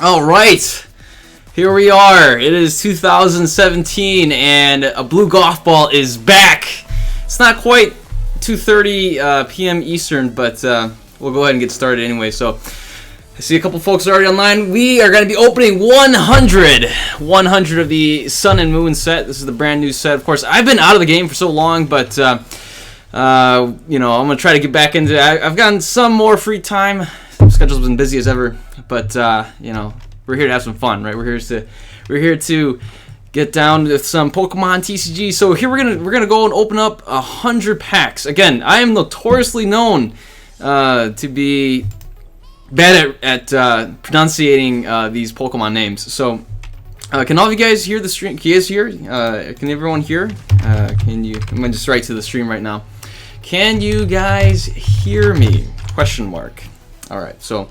All right, here we are. It is 2017, and a blue golf ball is back. It's not quite 2:30 p.m. Eastern, but we'll go ahead and get started anyway. So I see a couple folks already online. We are going to be opening 100 of the Sun and Moon set. This is the brand new set. Of course, I've been out of the game for so long, but you know, I'm going to try to get back into it. I've gotten some more free time. Schedule's been busy as ever, but you know, we're here to have some fun, right? We're here to get down with some Pokemon TCG. So here we're gonna go and open up 100 packs. Again, I am notoriously known to be bad at pronunciating these Pokemon names. So can all of you guys hear the stream? Can you guys hear? Can everyone hear? Can you? I'm gonna just write to the stream right now. Can you guys hear me? Question mark. All right, so,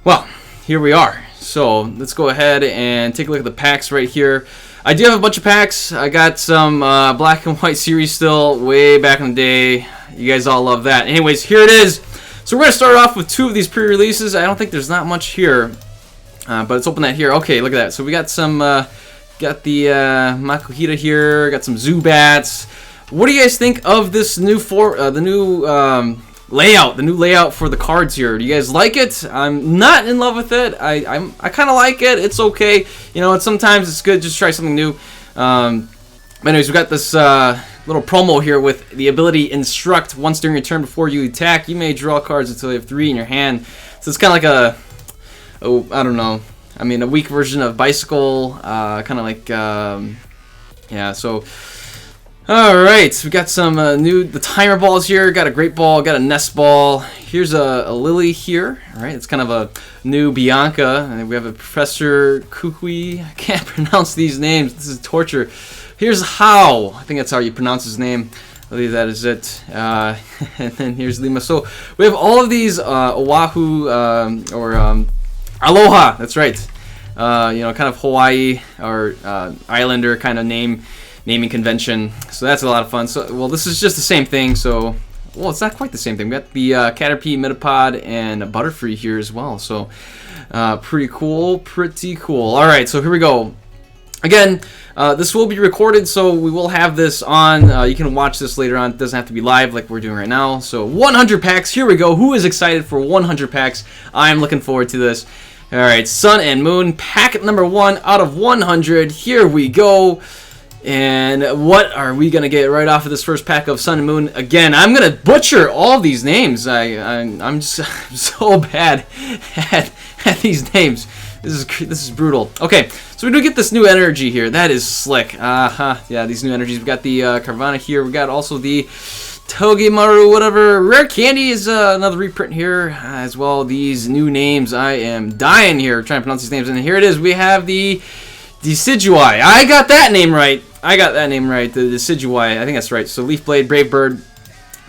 well, here we are. So let's go ahead and take a look at the packs right here. I do have a bunch of packs. I got some black and white series still way back in the day. You guys all love that. Anyways, here it is. So we're going to start off with two of these pre-releases. I don't think there's not much here, but let's open that here. Okay, look at that. So we got some, got the Makuhita here, got some Zubats. What do you guys think of this new layout, the new layout for the cards here? Do you guys like it? I'm not in love with it. I kind of like it. It's okay. You know, sometimes it's good just to try something new. Anyways, we got this little promo here with the ability Instruct. Once during your turn before you attack, you may draw cards until you have 3 in your hand. So it's kind of like I don't know. I mean, a weak version of Bicycle. Kind of like, yeah, so... Alright, so we got some the timer balls here. Got a great ball, got a nest ball. Here's a Lily here. Alright, it's kind of a new Bianca. And we have a Professor Kukui. I can't pronounce these names. This is torture. Here's How. I think that's how you pronounce his name. I believe that is it. And then here's Lima. So we have all of these Oahu or Aloha. That's right. You know, kind of Hawaii or Islander kind of naming convention, so that's a lot of fun. So, well, this is just the same thing. So, well, it's not quite the same thing. We got the Caterpie, Metapod, and Butterfree here as well. So, pretty cool, pretty cool. All right, so here we go. Again, this will be recorded, so we will have this on. You can watch this later on. It doesn't have to be live like we're doing right now. So, 100 packs. Here we go. Who is excited for 100 packs? I'm looking forward to this. All right, Sun and Moon packet number 1 out of 100. Here we go. And what are we going to get right off of this first pack of Sun and Moon? Again, I'm going to butcher all these names. I'm so bad at these names. This is brutal. Okay, so we do get this new energy here. That is slick. Yeah, these new energies. We got the Carvana here. We got also the Togemaru, whatever. Rare Candy is another reprint here as well. These new names. I am dying here trying to pronounce these names. And here it is. We have the Decidueye. I got that name right. The Decidueye. I think that's right. So Leaf Blade, Brave Bird.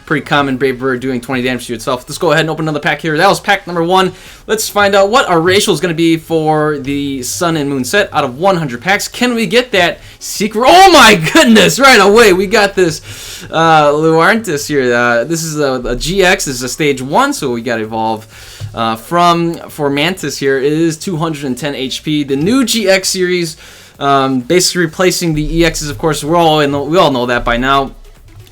Pretty common Brave Bird doing 20 damage to itself. Let's go ahead and open another pack here. That was pack number 1. Let's find out what our ratio is going to be for the Sun and Moon set out of 100 packs. Can we get that secret? Oh my goodness! Right away, we got this Luarntis here. This is a GX. This is a stage 1, so we got to evolve. For Mantis here, it is 210 HP. The new GX series, basically replacing the EXs. Of course, we all know that by now.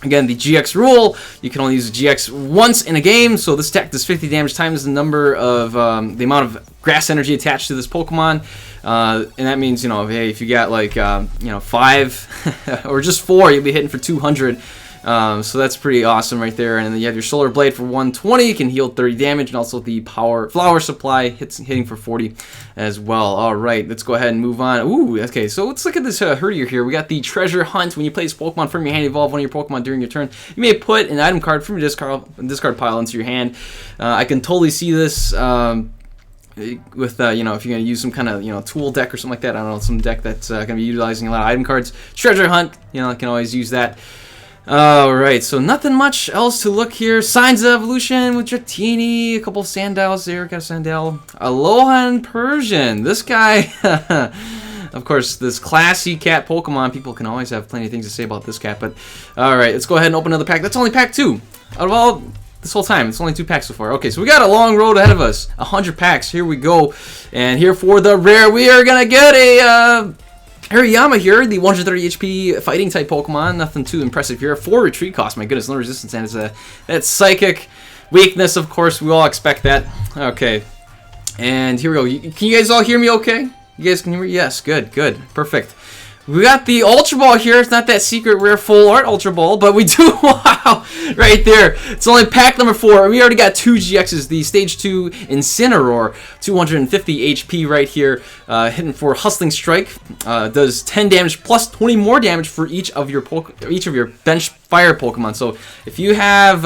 Again, the GX rule, you can only use the GX once in a game, so this attack does 50 damage times the number of the amount of grass energy attached to this Pokemon, and that means, you know, hey, if you got like you know, 5 or just 4, you'll be hitting for 200. So that's pretty awesome right there. And then you have your Solar Blade for 120, can heal 30 damage, and also the Flower Supply hitting for 40 as well. All right, let's go ahead and move on. Ooh, okay, so let's look at this Herdier here. We got the Treasure Hunt. When you place Pokemon from your hand, evolve one of your Pokemon during your turn. You may put an item card from your discard pile into your hand. I can totally see this with you know, if you're gonna use some kind of, you know, tool deck or something like that. I don't know, some deck that's gonna be utilizing a lot of item cards. Treasure Hunt, you know, I can always use that. Alright, so nothing much else to look here. Signs of Evolution with Dratini, a couple of Sandals there, got a Sandal. Aloha and Persian, this guy, of course, this classy cat Pokemon, people can always have plenty of things to say about this cat, but alright, let's go ahead and open another pack. That's only pack 2. Out of all this whole time. It's only 2 packs so far. Okay, so we got a long road ahead of us. 100 packs. Here we go. And here for the rare, we are going to get a Hariyama here, the 130 HP fighting type Pokemon. Nothing too impressive here. 4 retreat cost. My goodness, no resistance. And it's that's psychic weakness, of course. We all expect that. Okay. And here we go. Can you guys all hear me okay? You guys can hear me? Yes, good, good. Perfect. We got the Ultra Ball here. It's not that secret rare full art Ultra Ball, but we do, wow, right there. It's only pack number 4. We already got 2 GXs. The Stage 2 Incineroar, 250 HP right here, hitting for Hustling Strike. Does 10 damage plus 20 more damage for each of your bench fire Pokemon. So if you have,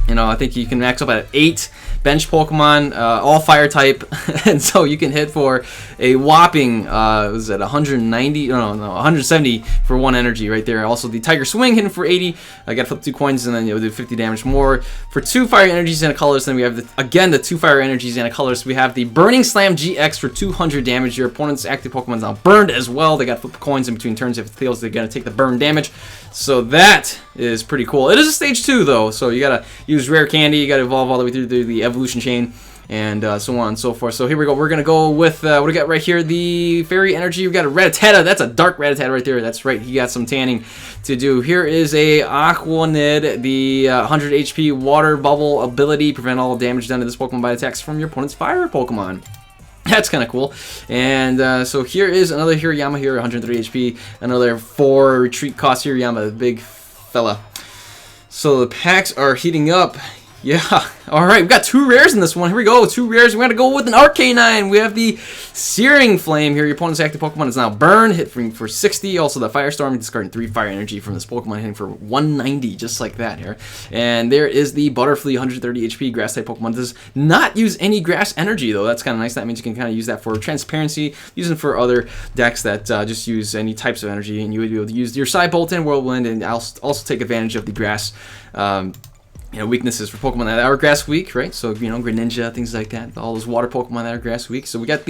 you know, I think you can max up at 8 bench Pokemon, all fire type, and so you can hit for a whopping, was it 190? No, 170 for 1 energy right there. Also the Tiger Swing hitting for 80. I got to flip 2 coins and then you'll do 50 damage more for 2 fire energies and a colorless. Then we have again the 2 fire energies and a colorless. We have the Burning Slam GX for 200 damage. Your opponent's active Pokemon is now burned as well. They got to flip coins in between turns. If it fails, they're gonna take the burn damage. So that is pretty cool. It is a stage 2 though, so you gotta use rare candy. You gotta evolve all the way through the evolution chain, and so on and so forth. So here we go. We're gonna go with what do we got right here? The Fairy Energy. We got a Rattata. That's a dark Rattata right there. That's right. He got some tanning to do. Here is a Aquanid, the 100 HP Water Bubble ability. Prevent all damage done to this Pokemon by attacks from your opponent's fire Pokemon. That's kind of cool. And so here is another Hirayama here, 130 HP. Another 4 retreat cost Hirayama, the big fella. So the packs are heating up. Yeah. Alright, we've got 2 rares in this one. Here we go. 2 rares. We're going to go with an Arcanine. We have the Searing Flame here. Your opponent's active Pokemon is now burned. Hit for 60. Also the Firestorm. Discarding 3 fire energy from this Pokemon. Hitting for 190. Just like that here. And there is the Butterfree, 130 HP Grass type Pokemon. Does not use any grass energy though. That's kind of nice. That means you can kind of use that for transparency. Using for other decks that just use any types of energy. And you would be able to use your Psybolt and Whirlwind. And also take advantage of the grass you know, weaknesses for Pokemon that are grass weak, right? So, you know, Greninja, things like that. All those water Pokemon that are grass weak. So we got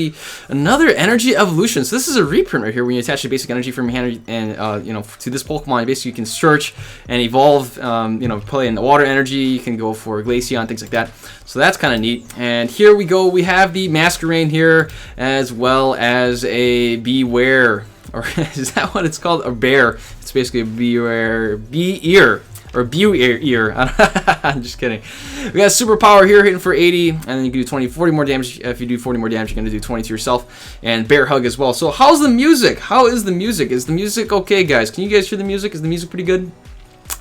another energy evolution. So this is a reprint right here. When you attach the basic energy from your hand and, you know, to this Pokemon, basically you can search and evolve, you know, play in the water energy. You can go for Glaceon, things like that. So that's kind of neat. And here we go. We have the Masquerain here, as well as a Beware. Or is that what it's called? A bear. It's basically a Beware, Be-Ear. Or Bew-Ear. I'm just kidding. We got Superpower here hitting for 80, and then you can do 40 more damage. If you do 40 more damage, you're going to do 20 to yourself. And Bear Hug as well. So how's the music? How is the music? Is the music okay, guys? Can you guys hear the music? Is the music pretty good?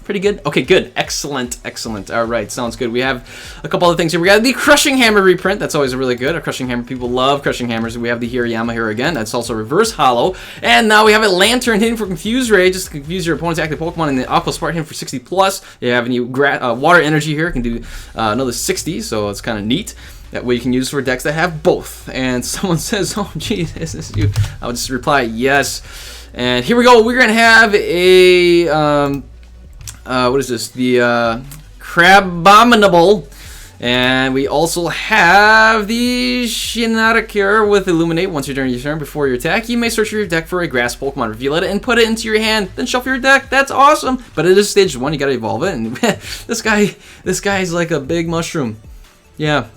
Pretty good? Okay, good. Excellent, excellent. All right, sounds good. We have a couple other things here. We got the Crushing Hammer reprint. That's always really good. A Crushing Hammer. People love Crushing Hammers. We have the Hirayama here again. That's also reverse hollow. And now we have a Lantern hitting for Confuse Ray, just to confuse your opponent's active Pokemon. And the Aqua Spark hitting for 60 plus. You have any water energy here. It can do another 60, so it's kind of neat. That way you can use for decks that have both. And someone says, oh, geez, is this you? I would just reply, yes. And here we go. We're going to have a... what is this? The Crabominable. And we also have the Shinaracure with Illuminate. Once you're during your turn before your attack, you may search your deck for a grass Pokemon, reveal it, and put it into your hand. Then shuffle your deck. That's awesome. But it is stage 1. You gotta evolve it. And this guy's like a big mushroom. Yeah.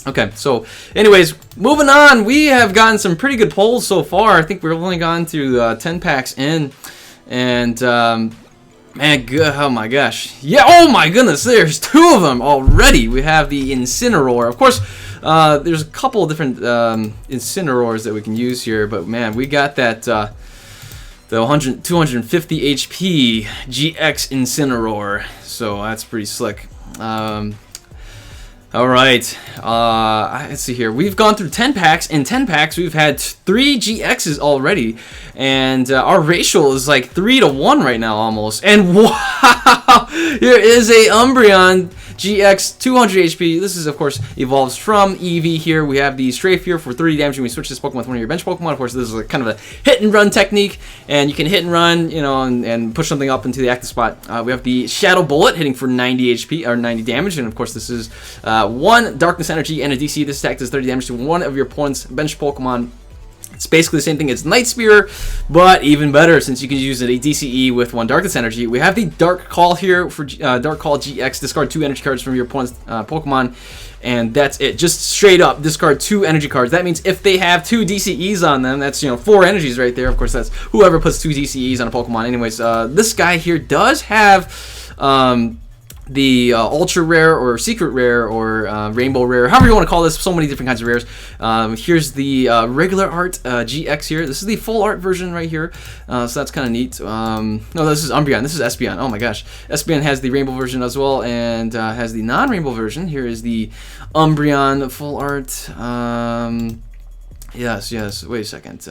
Okay, so anyways, moving on. We have gotten some pretty good polls so far. I think we've only gone through 10 packs in. And man, good. Oh my gosh. Yeah, oh my goodness, there's 2 of them already. We have the Incineroar. Of course, there's a couple of different Incineroars that we can use here, but man, we got that the 250 HP GX Incineroar. So that's pretty slick. Alright, let's see here. We've gone through 10 packs. In 10 packs, we've had 3 GXs already. And our ratio is like 3 to 1 right now almost. And wow! Here is a Umbreon GX 200 HP. This is, of course, evolves from Eevee here. We have the Strafe here for 30 damage when we switch this Pokemon with one of your bench Pokemon. Of course, this is a kind of a hit and run technique. And you can hit and run, you know, and push something up into the active spot. We have the Shadow Bullet hitting for 90 HP, or 90 damage. And, of course, this is 1 Darkness Energy and a DC. This attack does 30 damage to one of your opponent's bench Pokemon. It's basically the same thing as Night Spear, but even better since you can use a DCE with 1 Darkness energy. We have the Dark Call here for Dark Call GX. Discard 2 energy cards from your opponent's Pokemon, and that's it. Just straight up discard 2 energy cards. That means if they have 2 DCEs on them, that's 4 energies right there. Of course, that's whoever puts 2 DCEs on a Pokemon. Anyways, this guy here does have the ultra rare or secret rare or rainbow rare, however you want to call this. So many different kinds of rares. Here's the regular art GX here. This is the full art version right here, so that's kind of neat. No, this is Umbreon. This is Espeon. Oh my gosh, Espeon has the rainbow version as well, and has the non-rainbow version. Here is the Umbreon full art. Yes. Wait a second.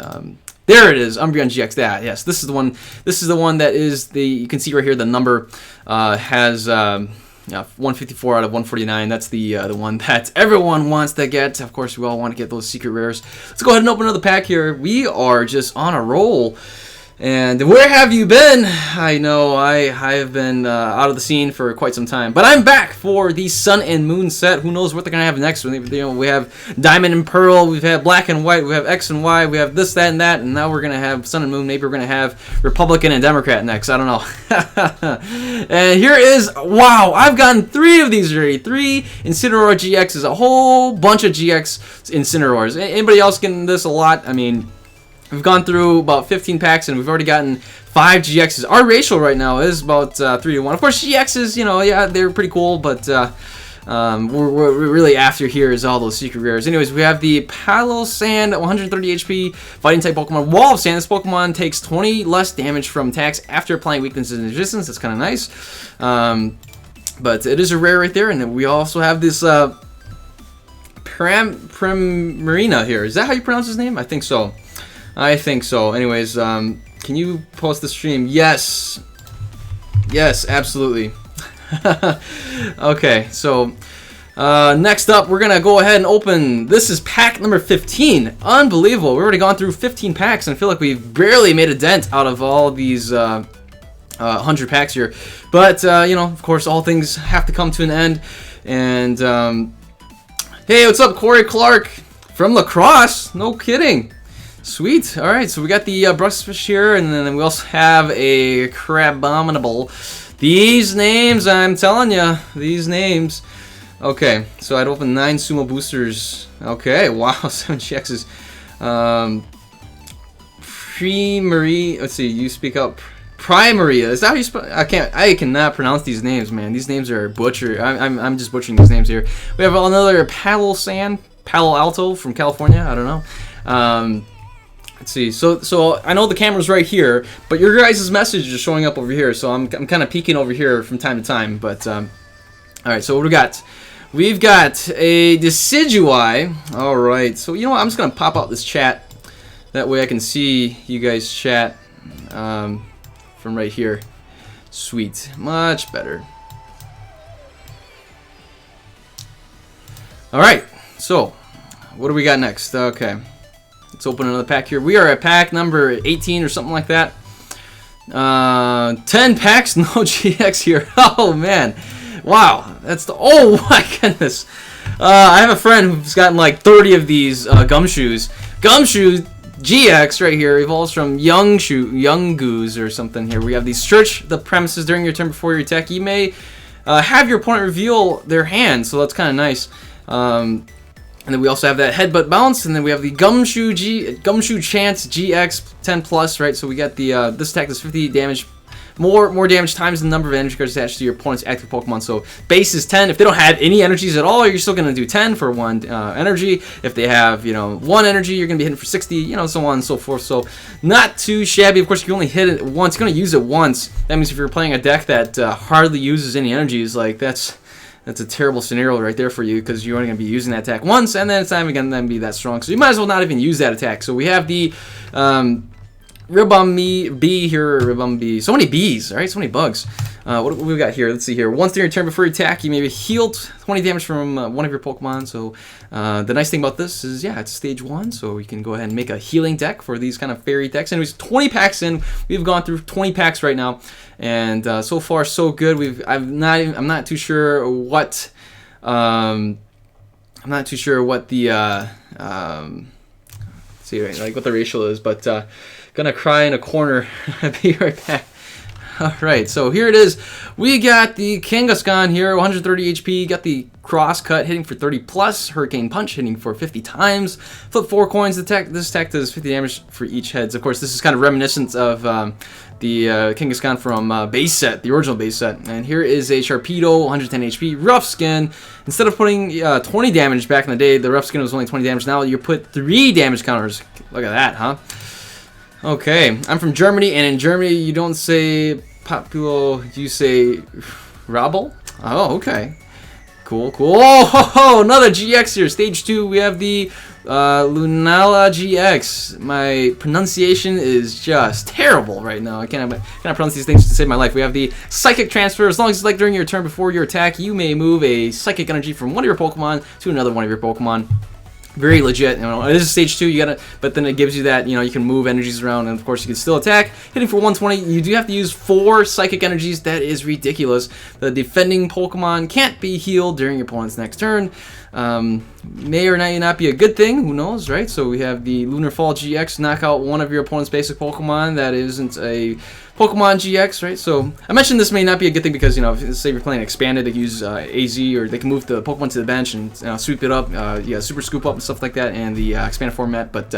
There it is, Umbreon GX. Yes, this is the one. This is the one that is the. You can see right here the number has 154 out of 149. That's the one that everyone wants to get. Of course, we all want to get those secret rares. Let's go ahead and open another pack here. We are just on a roll. And where have you been? I know I have been out of the scene for quite some time, but I'm back for the Sun and Moon set. Who knows what they're gonna have next? We have Diamond and Pearl, we've had Black and White, we have X and Y, we have this, that, and that, and now we're gonna have Sun and Moon. Maybe we're gonna have Republican and Democrat next. I don't know. And here is, wow, I've gotten 3 of these already. 3 Incineroar GXs, a whole bunch of GX Incineroars. Anybody else getting this a lot? I mean, we've gone through about 15 packs, and we've already gotten 5 GXs. Our ratio right now is about 3 to 1. Of course, GXs, yeah, they're pretty cool, but we're really after here is all those secret rares. Anyways, we have the Palo Sand, 130 HP, fighting type Pokemon. Wall of Sand. This Pokemon takes 20 less damage from attacks after applying weaknesses and resistance. That's kind of nice. But it is a rare right there, and then we also have this Primarina here. Is that how you pronounce his name? I think so. Anyways, can you post the stream? Yes, absolutely. Okay, so next up, we're gonna go ahead and open. This is pack number 15. Unbelievable. We've already gone through 15 packs, and I feel like we've barely made a dent out of all these 100 packs here. But of course, all things have to come to an end. And hey, what's up, Corey Clark from La Crosse? No kidding. Sweet. All right, so we got the Brushfish here, and then we also have a Crabominable. These names, I'm telling you, these names. Okay, so I'd open 9 Sumo Boosters. Okay, wow, 7 GXs. Primaria. Let's see. You speak up. Primaria. Is that how you spell? I cannot pronounce these names, man. These names are butchered. I'm just butchering these names here. We have another Palo Alto from California. I don't know. Let's see. So I know the camera's right here, but your guys' message is showing up over here. So I'm kind of peeking over here from time to time. But all right. So what do we got? We've got a Decidueye. All right. So you know what? I'm just gonna pop out this chat. That way I can see you guys chat from right here. Sweet. Much better. All right. So what do we got next? Okay. Let's open another pack here. We are at pack number 18 or something like that. 10 packs, no GX here. Oh man, wow, that's the. Oh my goodness. I have a friend who's gotten like 30 of these Gumshoos. Gumshoe GX right here evolves from Young Goose or something here. We have these. Search the premises during your turn before your attack. You may have your opponent reveal their hand, so that's kind of nice. And then we also have that Headbutt Bounce, and then we have the Gumshoe Chance GX 10 plus, right? So we got the this attack does 50 damage, more damage times the number of energy cards attached to your opponent's active Pokemon. So base is 10. If they don't have any energies at all, you're still gonna do 10 for 1 energy. If they have 1 energy, you're gonna be hitting for 60, so on and so forth. So not too shabby. Of course, you can only hit it once. You're gonna use it once. That means if you're playing a deck that hardly uses any energies, like that's a terrible scenario right there for you, because you're only going to be using that attack once, and then it's not even going to be that strong. So you might as well not even use that attack. So we have the Ribombee Bee here. Ribombee. So many bees, all right? So many bugs. What do we got here? Let's see here. Once during your turn before you attack, you may be healed 20 damage from one of your Pokemon. So the nice thing about this is, yeah, it's stage 1, so you can go ahead and make a healing deck for these kind of fairy decks. Anyways, 20 packs in. We've gone through 20 packs right now, and so far so good. I'm not too sure what the let's see like what the ratio is, but gonna cry in a corner. Be right back. Alright, so here it is. We got the Kangaskhan here, 130 HP, got the Cross Cut hitting for 30 plus, Hurricane Punch hitting for 50 times, flip 4 coins, this attack does 50 damage for each heads. Of course, this is kind of reminiscent of the Kangaskhan from base set, the original base set. And here is a Sharpedo, 110 HP, Rough Skin. Instead of putting 20 damage back in the day, the Rough Skin was only 20 damage. Now you put 3 damage counters. Look at that, huh? Okay, I'm from Germany, and in Germany you don't say populo, you say rabble. Oh, okay. Cool, cool. Oh, another GX here. Stage 2, we have the Lunala GX. My pronunciation is just terrible right now. I can't pronounce these things to save my life. We have the Psychic Transfer. As long as it's like during your turn before your attack, you may move a Psychic Energy from one of your Pokemon to another one of your Pokemon. Very legit. You know, this is stage 2. You gotta, but then it gives you that, you know, you can move energies around, and of course you can still attack. Hitting for 120. You do have to use 4 psychic energies. That is ridiculous. The defending Pokemon can't be healed during your opponent's next turn. May or may not be a good thing. Who knows, right? So we have the Lunar Fall GX. Knock out one of your opponent's basic Pokemon that isn't a Pokemon GX, right? So I mentioned this may not be a good thing because, you know, if, say you're playing expanded, they can use AZ, or they can move the Pokemon to the bench and sweep it up, yeah, super scoop up and stuff like that in the expanded format. But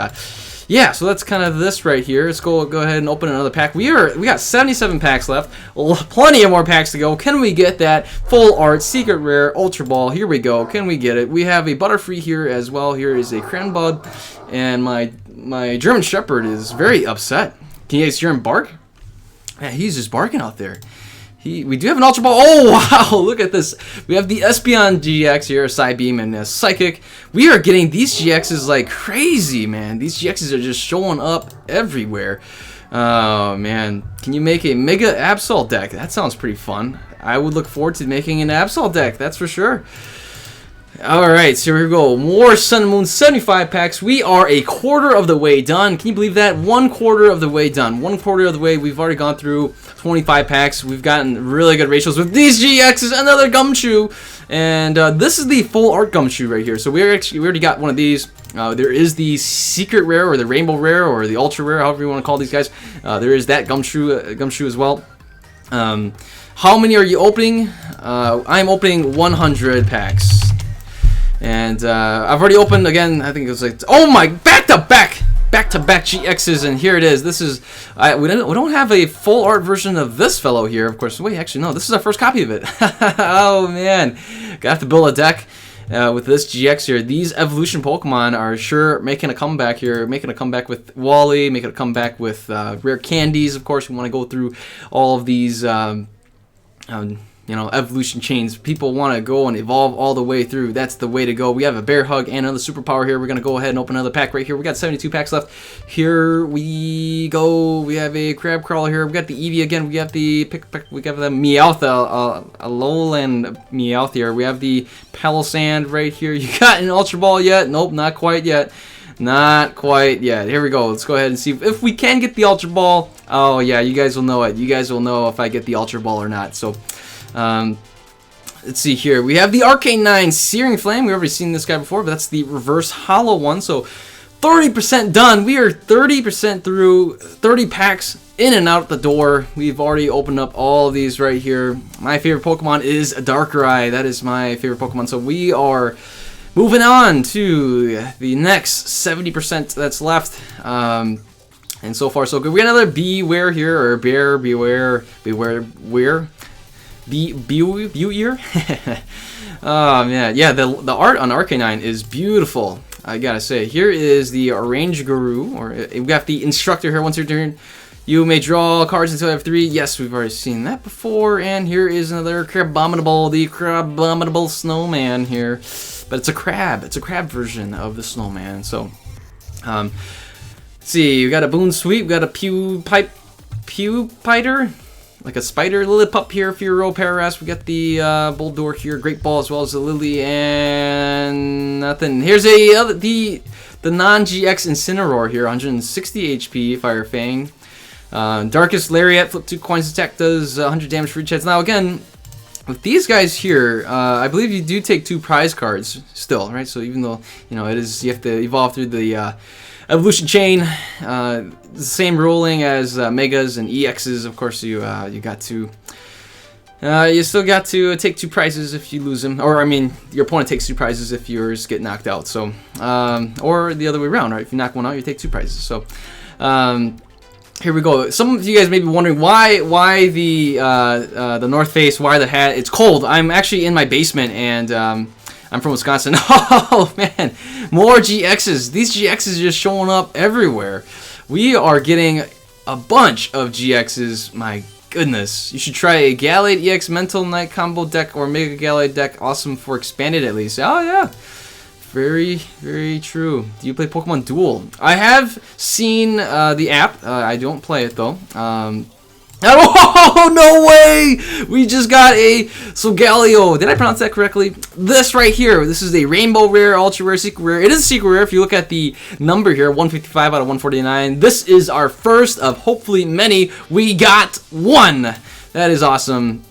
yeah, so that's kind of this right here. Let's go ahead and open another pack. We got 77 packs left, plenty of more packs to go. Can we get that full art secret rare Ultra Ball? Here we go. Can we get it? We have a Butterfree here as well. Here is a Cranbud, and my German Shepherd is very upset. Can you guys hear him bark? Yeah, he's just barking out there. We do have an Ultra Ball. Oh, wow, look at this. We have the Espeon GX here, Psybeam, and Psychic. We are getting these GXs like crazy, man. These GXs are just showing up everywhere. Oh, man. Can you make a Mega Absol deck? That sounds pretty fun. I would look forward to making an Absol deck, that's for sure. Alright, so here we go. More Sun and Moon 75 packs. We are a quarter of the way done. Can you believe that? 1/4 of the way done. 1/4 of the way. We've already gone through 25 packs. We've gotten really good ratios with these GXs. Another Gumshoe. And this is the full art Gumshoe right here. So we already got one of these. There is the secret rare, or the rainbow rare, or the ultra rare, however you want to call these guys. There is that Gumshoe as well. How many are you opening? I'm opening 100 packs. And I've already opened, again, I think it was like, oh my, back-to-back GXs, and here it is. This is, we don't have a full art version of this fellow here, of course. Wait, actually, no, this is our first copy of it. Oh, man. Gonna have to build a deck with this GX here. These evolution Pokemon are sure making a comeback here, making a comeback with Wally, making a comeback with rare candies, of course. We want to go through all of these, you know, evolution chains. People want to go and evolve all the way through. That's the way to go. We have a Bear Hug and another superpower here. We're going to go ahead and open another pack right here. We got 72 packs left. Here we go. We have a Crab Crawler here. We got the Eevee again. We have the we got the Meowth, Alolan Meowth here. We have the Palossand right here. You got an Ultra Ball yet? Nope, not quite yet. Not quite yet. Here we go. Let's go ahead and see if we can get the Ultra Ball. Oh yeah, you guys will know it. You guys will know if I get the Ultra Ball or not. So let's see here. We have the Arcanine Searing Flame. We've already seen this guy before, but that's the reverse hollow one. So 30% done. We are 30% through, 30 packs in and out the door. We've already opened up all of these right here. My favorite Pokemon is Darkrai. That is my favorite Pokemon. So we are moving on to the next 70% that's left. And so far so good. We got another Beware here, or Beware. Beware? Oh man, yeah, the art on Arcanine is beautiful, I gotta say. Here is the Orange Guru, or we got the instructor here. Once your turn, you may draw cards until you have 3. Yes, we've already seen that before. And here is another Crabominable, the Crabominable Snowman here. But it's a crab. It's a crab version of the snowman. So, let's see. We got a Boon Sweep. We got a Pewpider. Like a spider Lillipup here, Furo, Pararas. We got the Bulldor here, Great Ball, as well as the Lily, and nothing. Here's the non-GX Incineroar here, 160 HP, Fire Fang. Darkest Lariat, flip 2 coins, attack does 100 damage for each head. Now again, with these guys here, I believe you do take 2 prize cards still, right? So even though, you know, it is, you have to evolve through the Evolution Chain, the same ruling as Megas and EXs. Of course, you got to. You still got to take 2 prizes if you lose them, or I mean, your opponent takes 2 prizes if yours get knocked out. So, or the other way around, right? If you knock one out, you take 2 prizes. So, here we go. Some of you guys may be wondering why the North Face, why the hat. It's cold. I'm actually in my basement, and I'm from Wisconsin. Oh man, more GXs. These GXs are just showing up everywhere. We are getting a bunch of GXs. My goodness, you should try a Gallade EX Mental Knight combo deck or Mega Gallade deck. Awesome for expanded at least. Oh yeah, very, very true. Do you play Pokemon Duel? I have seen the app. I don't play it though. Oh, no way! We just got a Solgaleo. Did I pronounce that correctly? This right here. This is a Rainbow Rare, Ultra Rare, Secret Rare. It is a Secret Rare if you look at the number here, 155 out of 149. This is our first of hopefully many. We got one. That is awesome.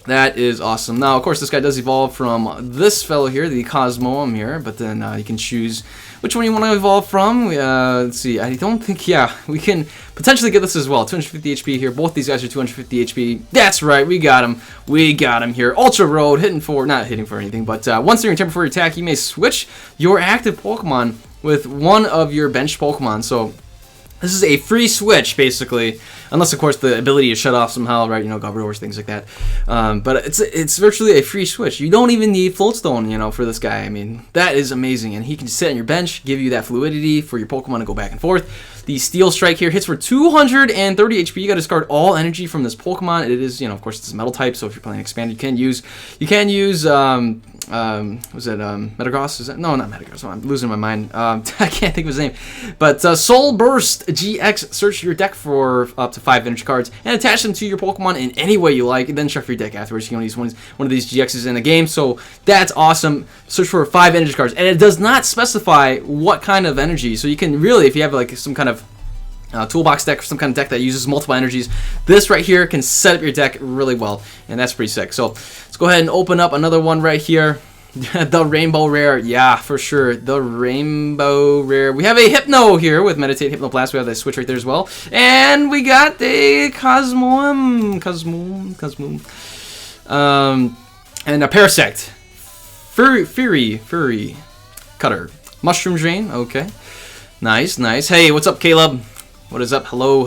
That is awesome. Now, of course, this guy does evolve from this fellow here, the Cosmoem here, but then you can choose which one you want to evolve from. Let's see. I don't think, yeah, we can potentially get this as well. 250 HP here. Both these guys are 250 HP. That's right. We got him. We got him here. Ultra Road, not hitting for anything, but once during turn before your attack, you may switch your active Pokemon with one of your bench Pokemon. So this is a free switch, basically, unless, of course, the ability is shut off somehow, right? You know, Gobblerdors, things like that. But it's virtually a free switch. You don't even need Floatstone, you know, for this guy. I mean, that is amazing. And he can sit on your bench, give you that fluidity for your Pokemon to go back and forth. The Steel Strike here hits for 230 HP. You got to discard all energy from this Pokemon. It is, you know, of course, it's a metal type, so if you're playing expanded, you can use was it Metagross? Is that, no, not Metagross. I'm losing my mind. I can't think of his name. But Soul Burst GX. Search your deck for up to 5 energy cards and attach them to your Pokemon in any way you like. And then shuffle your deck afterwards. You can only use one of these GXs in a game. So that's awesome. Search for 5 energy cards, and it does not specify what kind of energy. So you can really, if you have like some kind of toolbox deck or some kind of deck that uses multiple energies, this right here can set up your deck really well, and that's pretty sick. So let's go ahead and open up another one right here. The Rainbow Rare, yeah, for sure. The Rainbow Rare. We have a Hypno here with Meditate, Hypnoblast. We have that switch right there as well, and we got the Cosmoem, and a Parasect, Fury Cutter, Mushroom Drain. Okay, nice. Hey, what's up, Caleb? What is up? Hello.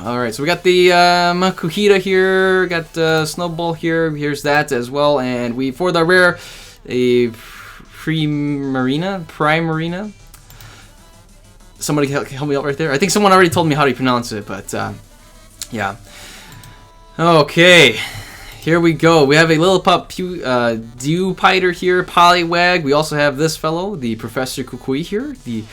Alright, so we got the Makuhita here, got Snowball here, here's that as well, and we, for the rare, a Primarina. Somebody help me out right there. I think someone already told me how to pronounce it, but yeah. Okay, here we go. We have a Lillipup Dewpider here, Poliwag. We also have this fellow, the Professor Kukui here, the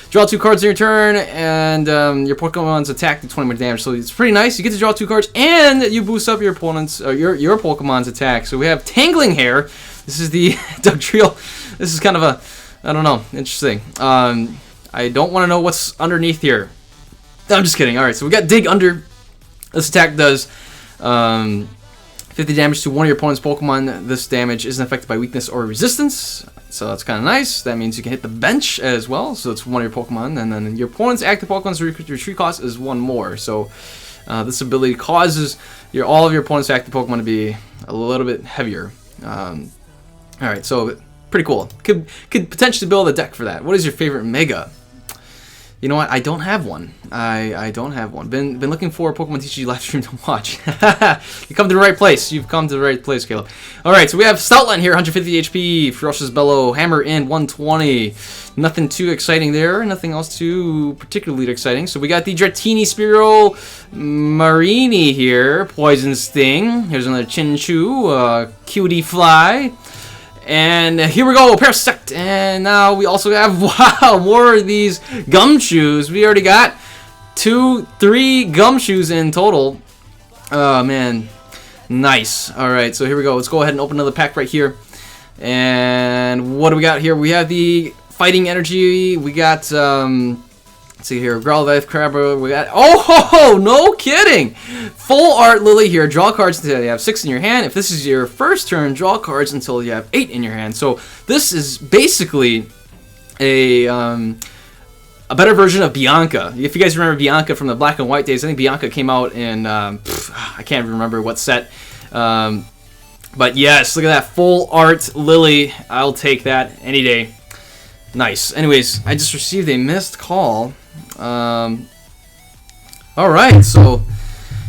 draw 2 cards in your turn, and your Pokemon's attack to 20 more damage. So it's pretty nice. You get to draw 2 cards, and you boost up your opponent's your Pokemon's attack. So we have Tangling Hair. This is the Dugtrio. This is kind of a, I don't know, interesting. I don't want to know what's underneath here. I'm just kidding. All right, so we got Dig Under. This attack does 50 damage to one of your opponent's Pokemon. This damage isn't affected by weakness or resistance, so that's kind of nice. That means you can hit the bench as well, so it's one of your Pokemon, and then your opponent's active Pokemon's retreat cost is 1 more. So this ability causes all of your opponent's active Pokemon to be a little bit heavier. All right, so pretty cool. Could potentially build a deck for that. What is your favorite Mega? You know what? I don't have one. I don't have one. Been looking for a Pokemon TCG live stream to watch. You come to the right place. You've come to the right place, Caleb. All right, so we have Stoutland here, 150 HP, Ferocious Bellow, Hammer in 120. Nothing too exciting there. Nothing else too particularly exciting. So we got the Dratini Spearow Marini here, Poison Sting. Here's another Chinchou, Cutie Fly. And here we go, Parasect, and now we also have, wow, more of these Gumshoes. We already got 3 Gumshoes in total. Oh, man. Nice. All right, so here we go. Let's go ahead and open another pack right here. And what do we got here? We have the Fighting Energy. We got, let's see here, Growlithe, Crabber. We got, oh, no kidding. Full Art Lily here. Draw cards until you have 6 in your hand. If this is your first turn, draw cards until you have 8 in your hand. So this is basically a a better version of Bianca. If you guys remember Bianca from the black and white days, I think Bianca came out in, I can't remember what set. But yes, look at that full art Lily. I'll take that any day. Nice. Anyways, I just received a missed call. Alright, so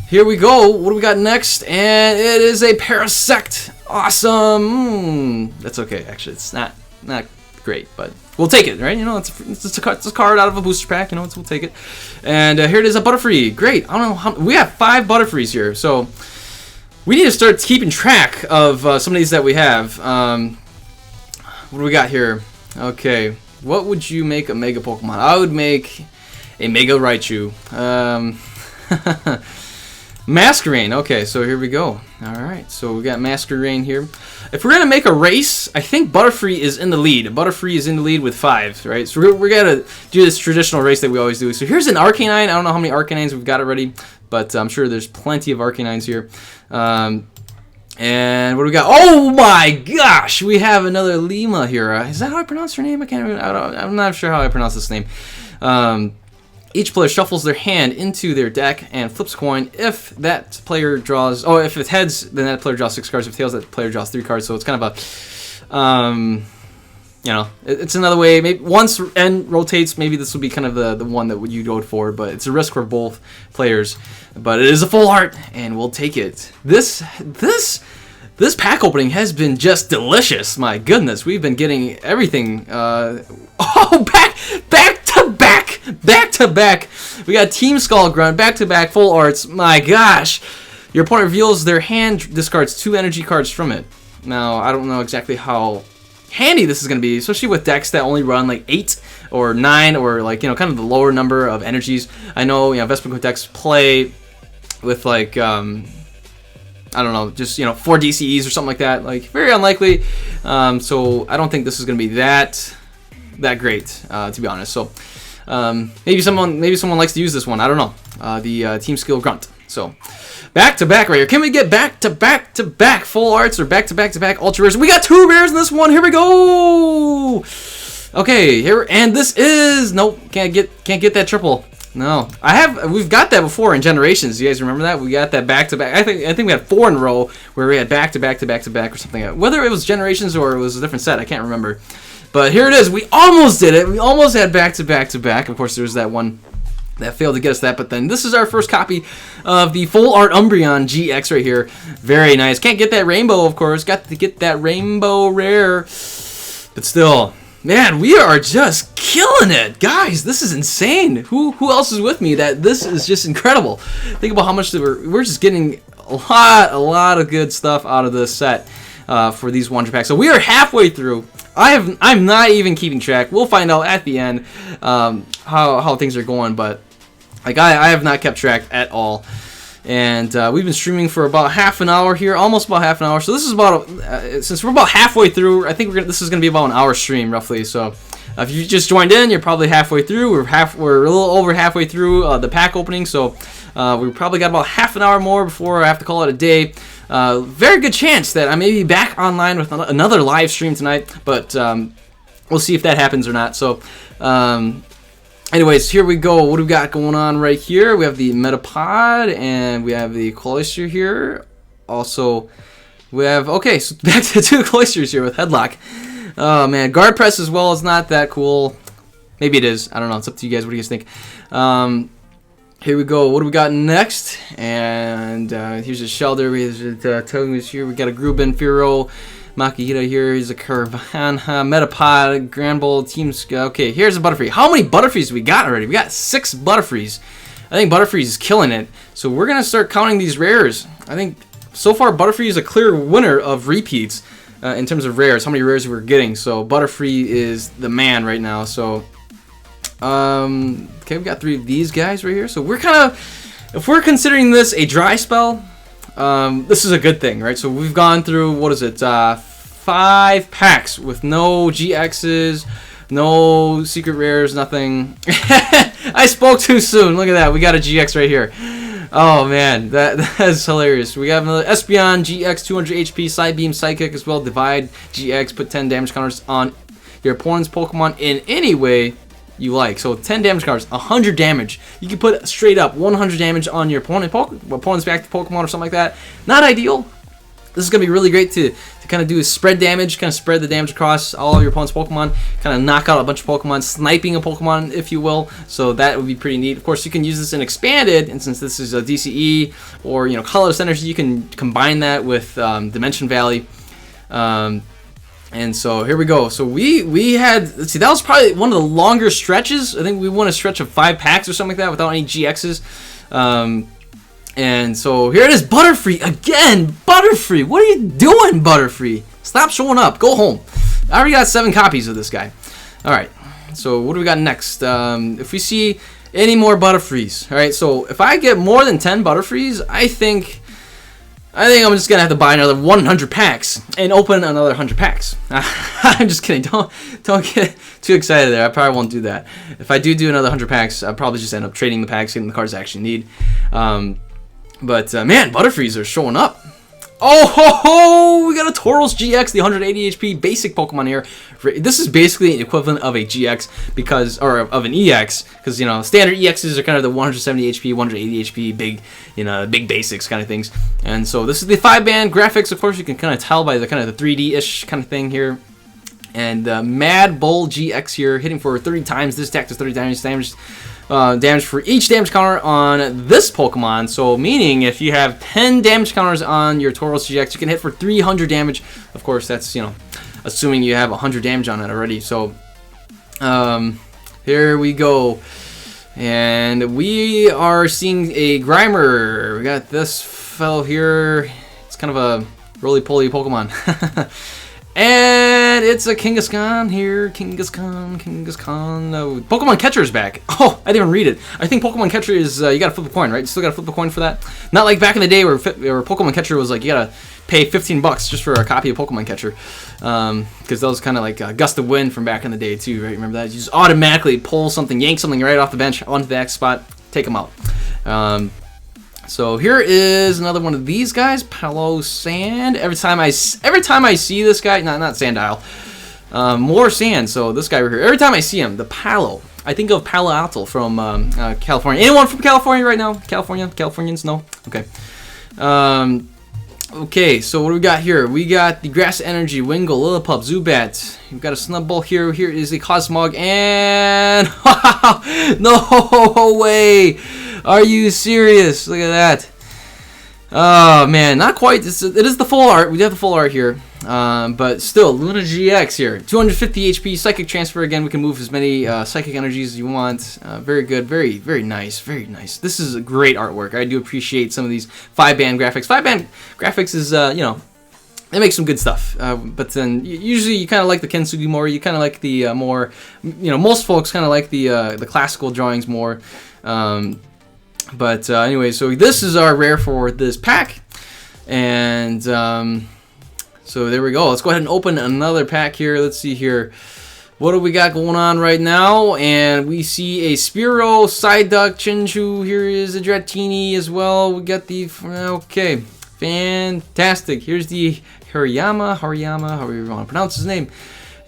here we go. What do we got next? And it is a Parasect. Awesome. That's okay, actually. It's not great, but we'll take it, right? You know, it's a card out of a booster pack. You know, we'll take it. And here it is, a Butterfree. Great. I don't know how. We have 5 Butterfrees here, so we need to start keeping track of some of these that we have. What do we got here? Okay, what would you make a Mega Pokemon? I would make a Mega Raichu. Masquerain. Okay, so here we go. Alright, so we got Masquerain here. If we're going to make a race, I think Butterfree is in the lead. Butterfree is in the lead with 5, right? So we're going to do this traditional race that we always do. So here's an Arcanine. I don't know how many Arcanines we've got already, but I'm sure there's plenty of Arcanines here. And what do we got? Oh my gosh! We have another Lima here. Is that how I pronounce her name? I'm not sure how I pronounce this name. Each player shuffles their hand into their deck and flips a coin. If that player draws... Oh, if it's heads, then that player draws 6 cards. If tails, that player draws 3 cards. So it's kind of a... you know, it's another way. Maybe once N rotates, maybe this will be kind of the one that you go for. But it's a risk for both players. But it is a full art, and we'll take it. This pack opening has been just delicious. My goodness, we've been getting everything. Back to back. We got Team Skull Grunt, back to back, full arts. My gosh. Your opponent reveals their hand, discards 2 energy cards from it. Now, I don't know exactly how handy this is going to be, especially with decks that only run like 8 or 9 or like, you know, kind of the lower number of energies. I know, you know, Vespiquen decks play with like, I don't know, just, you know, 4 DCEs or something like that. Like, very unlikely. So I don't think this is going to be that great, to be honest. So maybe someone likes to use this one. I don't know. The Team Skill Grunt. So back to back right here. Can we get back to back full arts or back to back ultra rares? We got 2 rares in this one. Here we go. Okay, here, and this is nope. Can't get that triple. No, we've got that before in Generations. You guys remember that? We got that back to back. I think we had 4 in a row where we had back to back or something. Whether it was Generations or it was a different set, I can't remember. But here it is. We almost did it. We almost had back to back. Of course, there was that one that failed to get us that. But then this is our first copy of the full art Umbreon GX right here. Very nice. Can't get that rainbow, of course. Got to get that rainbow rare. But still, man, we are just killing it, guys. This is insane. Who else is with me? That this is just incredible. Think about how much we're just getting a lot of good stuff out of this set for these Wonder Packs. So we are halfway through. I'm not even keeping track. We'll find out at the end how things are going, but like I have not kept track at all. And we've been streaming for about half an hour here, almost about half an hour. So this is about since we're about halfway through. I think this is going to be about an hour stream roughly. So if you just joined in, you're probably halfway through. We're a little over halfway through the pack opening. So we probably got about half an hour more before I have to call it a day. Very good chance that I may be back online with another live stream tonight, but we'll see if that happens or not. So anyways, here we go. What do we got going on right here? We have the Metapod, and we have the Cloyster here. Also, we have, okay, so back to 2 Cloysters here with Headlock. Oh, man. Guard Press as well is not that cool. Maybe it is. I don't know. It's up to you guys. What do you guys think? Here we go. What do we got next? And here's a Shelder. Here's a Togemus here. We got a Gruben, Firo, Makihita here. Here's a Curvan, Metapod, Granbull, Team. Okay, here's a Butterfree. How many Butterfrees do we got already? We got 6 Butterfrees. I think Butterfree is killing it. So we're going to start counting these rares. I think so far Butterfree is a clear winner of repeats in terms of rares. How many rares we're getting. So Butterfree is the man right now. So okay, we got 3 of these guys right here. So we're kind of, if we're considering this a dry spell, this is a good thing, right? So we've gone through, what is it, 5 packs with no GXs, no secret rares, nothing. I spoke too soon. Look at that. We got a GX right here. Oh, man. That is hilarious. We have another Espeon GX, 200 HP, Side Beam, Psychic as well. Divide GX, put 10 damage counters on your opponent's Pokemon in any way. you like. So 10 damage cards, 100 damage. You can put straight up 100 damage on your opponent's back to Pokemon or something like that. Not ideal. This is going to be really great to kind of do is spread damage, kind of spread the damage across all of your opponent's Pokemon, kind of knock out a bunch of Pokemon, sniping a Pokemon, if you will. So that would be pretty neat. Of course, you can use this in Expanded, and since this is a DCE or, you know, Colorless Energy, you can combine that with Dimension Valley. And so here we go. So we had, let's see, that was probably one of the longer stretches. I think we won a stretch of 5 packs or something like that without any GXs. And so here it is, Butterfree again. Butterfree, what are you doing, Butterfree? Stop showing up. Go home. I already got 7 copies of this guy. All right. So what do we got next? If we see any more Butterfrees, all right. So if I get more than 10 Butterfrees, I think I'm just gonna have to buy another 100 packs and open another 100 packs. I'm just kidding. Don't get too excited there. I probably won't do that. If I do another 100 packs, I'll probably just end up trading the packs, getting the cards I actually need. But man, Butterfrees are showing up. Oh ho ho! We got a Tauros GX, the 180 HP basic Pokemon here. This is basically the equivalent of a GX because, or of an EX, because, you know, standard EXs are kind of the 170 HP, 180 HP, big, you know, big basics kind of things. And so this is the 5-band graphics. Of course, you can kind of tell by the kind of the 3D-ish kind of thing here. And Mad Bull GX here, hitting for 30 times. This attack does 30 damage. Damage for each damage counter on this Pokemon. So meaning if you have 10 damage counters on your Tauros GX, you can hit for 300 damage. Of course, that's, you know, assuming you have 100 damage on it already. So here we go. And we are seeing a Grimer. We got this fellow here. It's kind of a roly-poly Pokemon. And it's a Kangaskhan here. Kangaskhan. Pokemon Catcher is back. Oh, I didn't even read it. I think Pokemon Catcher is, you gotta flip a coin, right? You still gotta flip a coin for that? Not like back in the day where Pokemon Catcher was like, you gotta pay $15 just for a copy of Pokemon Catcher. Because that was kind of like a gust of wind from back in the day too, right? Remember that? You just automatically pull something, yank something right off the bench onto the X spot, take them out. So here is another one of these guys, Palo Sand. Every time I see this guy, not Sandile, more sand. So this guy right here, every time I see him, the Palo, I think of Palo Alto from California. Anyone from California right now? Californians? No? Okay. Okay, so what do we got here? We got the Grass Energy, Wingull, Lillipup, Zubat. We've got a Snubbull here. Here is a Cosmog, and no way! Are you serious? Look at that. Oh man, not quite. It is the full art. We have the full art here, but still, Luna GX here. 250 HP, Psychic Transfer. Again, we can move as many Psychic Energies as you want. Very good, very nice, very nice. This is a great artwork. I do appreciate some of these 5-band graphics. 5-band graphics is, you know, they make some good stuff. But then usually you kind of like the Kintsugi more. You kind of like the more, you know, most folks kind of like the classical drawings more. But anyway, so this is our rare for this pack, and so there we go. Let's go ahead and open another pack here. Let's see here. What do we got going on right now? And we see a Spearow, Psyduck, Chinchou. Here is a Dratini as well. We got the, okay, fantastic. Here's the Hariyama, however you want to pronounce his name.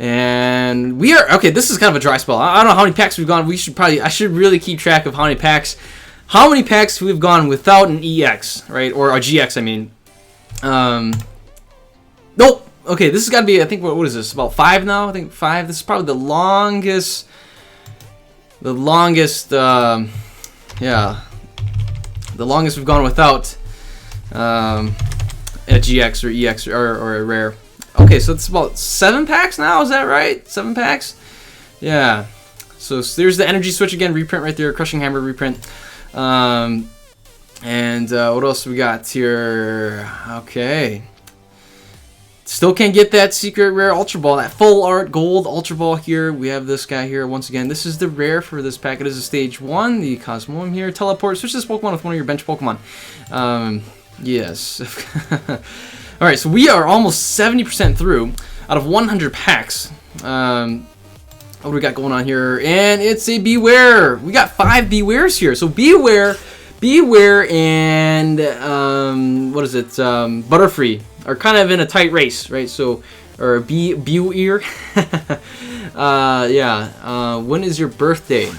And we are, okay, this is kind of a dry spell. I don't know how many packs we've gone. I should really keep track of how many packs we've gone without an EX, right? Or a GX, I mean. Nope. Okay, this has got to be, I think, what is this? About 5 now? I think 5. This is probably the longest, yeah. The longest we've gone without a GX or EX or a rare. Okay, so it's about 7 packs now, is that right? 7 packs? Yeah. So there's the energy switch again, reprint right there, Crushing Hammer reprint. And what else we got here? Okay. Still can't get that secret rare Ultra Ball, that full art gold Ultra Ball here. We have this guy here once again. This is the rare for this pack. It is a stage 1, the Cosmoem here. Teleport, switch this Pokemon with one of your bench Pokemon. Yes. Alright, so we are almost 70% through out of 100 packs. What do we got going on here? And it's a Beware. We got 5 Bewares here. So Beware, and what is it? Butterfree are kind of in a tight race, right? So, or Beware. Yeah. When is your birthday?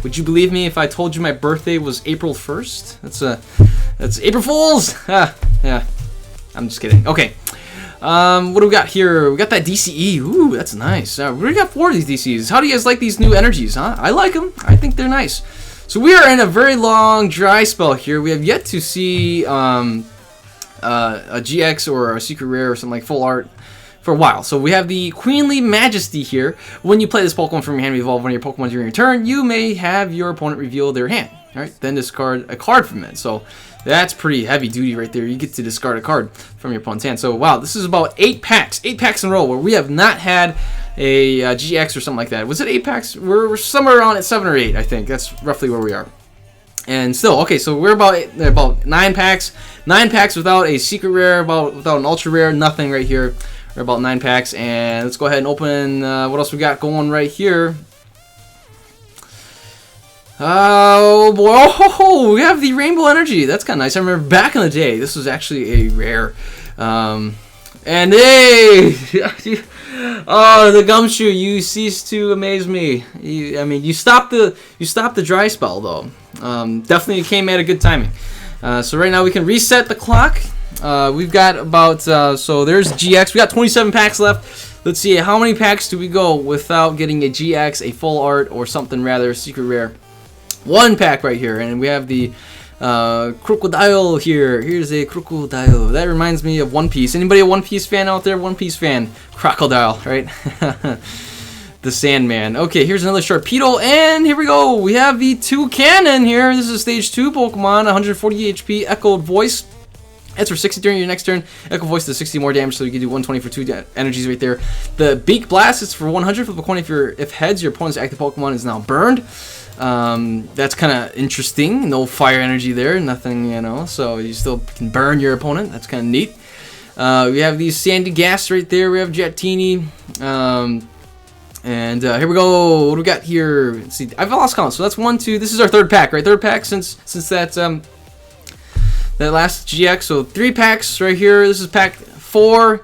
Would you believe me if I told you my birthday was April 1st? That's April Fools. Yeah. I'm just kidding. Okay. What do we got here? We got that DCE. Ooh, that's nice. We got 4 of these DCs. How do you guys like these new energies, huh? I like them. I think they're nice. So we are in a very long dry spell here. We have yet to see a GX or a secret rare or something like full art for a while. So we have the Queenly Majesty here. When you play this Pokemon from your hand, evolve one of your Pokemon during your turn, you may have your opponent reveal their hand. All right, then discard a card from it. So that's pretty heavy duty right there. You get to discard a card from your opponent's hand. So wow, this is about 8 packs in a row where we have not had a GX or something like that. Was it 8 packs? We're somewhere around at 7 or 8, I think. That's roughly where we are. And still, okay, so we're about 9 packs. 9 packs without a secret rare, without an ultra rare, nothing right here. We're about 9 packs, and let's go ahead and open what else we got going right here. Oh boy! Oh, we have the Rainbow Energy. That's kind of nice. I remember back in the day, this was actually a rare. And hey, oh, the Gumshoe, you cease to amaze me. You stopped the dry spell though. Definitely came at a good timing. So right now we can reset the clock. We've got about so there's GX. We got 27 packs left. Let's see how many packs do we go without getting a GX, a full art, or something rather secret rare. 1 pack right here, and we have the Crocodile here. Here's a Crocodile. That reminds me of One Piece. Anybody a One Piece fan out there? One Piece fan. Crocodile, right? The Sandman. Okay, here's another Sharpedo, and here we go. We have the Toucannon here. This is stage 2 Pokemon, 140 HP, Echoed Voice. That's for 60 during your next turn. Echo Voice does 60 more damage, so you can do 120 for 2 energies right there. The Beak Blast is for 100. Flip a coin if heads, your opponent's active Pokemon is now burned. That's kind of interesting. No fire energy there, nothing, so you still can burn your opponent. That's kind of neat. We have these Sandy Gas right there. We have Jetini. And here we go. What do we got here? Let's see. I've lost count. So that's 1, 2. This is our 3rd pack, right? 3rd pack since that that last GX. So 3 packs right here. This is pack 4.